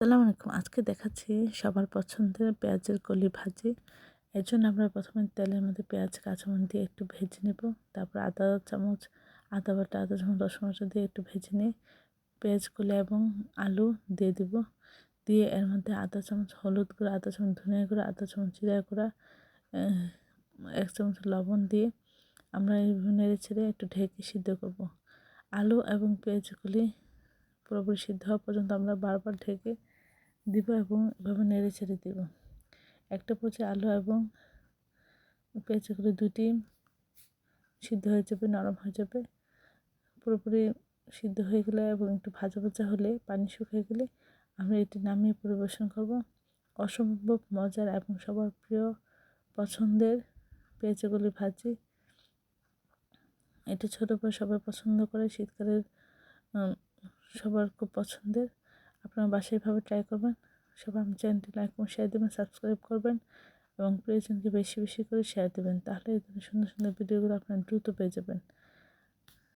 আসসালামু আলাইকুম। আজকে দেখাচ্ছি সবার পছন্দের পেঁয়াজের কলি ভাজি। এর জন্য আমরা প্রথমে তেলের মধ্যে পেঁয়াজ, কাঁচামরিচ দিয়ে একটু ভেজে নেব। তারপর আদা বাটা, আদা চামচ রসুন বাটা দিয়ে একটু ভেজে নিয়ে পেঁয়াজ কলি এবং আলু দিয়ে দিব। দিয়ে এর মধ্যে আধা চামচ হলুদ গুঁড়া, আধা চামচ ধনিয়া গুঁড়া, আধা চামচ জিরা গুঁড়া, 1 চামচ লবণ দিয়ে আমরা নেড়ে ছেড়ে একটু ঢেকে সিদ্ধ করব। আলু এবং পেঁয়াজগুলি পুরোপুরি সিদ্ধ হওয়া পর্যন্ত আমরা বারবার ঢেকে দিব এবং এভাবে নেড়ে ছেড়ে দিব। একটা পর্যায়ে আলু এবং পেঁয়াজগুলি দুটি সিদ্ধ হয়ে যাবে, নরম হয়ে যাবে। পুরোপুরি সিদ্ধ হয়ে গেলে এবং একটু ভাজা ভাজা হলে, পানি শুকিয়ে গেলে আমরা এটি নামিয়ে পরিবেশন করব। অসম্ভব মজার এবং সবার প্রিয় পছন্দের পেঁয়াজগুলি ভাজি। এটা ছোটো বড় সবাই পছন্দ করে, শীতকালের সবার খুব পছন্দের। আপনারা বাসায় এভাবে ট্রাই করবেন। সবাই আমার চ্যানেলটি লাইক এবং শেয়ার দেবেন, সাবস্ক্রাইব করবেন এবং প্রিয়জনকে বেশি বেশি করে শেয়ার দেবেন। তাহলে এই ধরনের সুন্দর সুন্দর ভিডিওগুলো আপনারা দ্রুত পেয়ে যাবেন।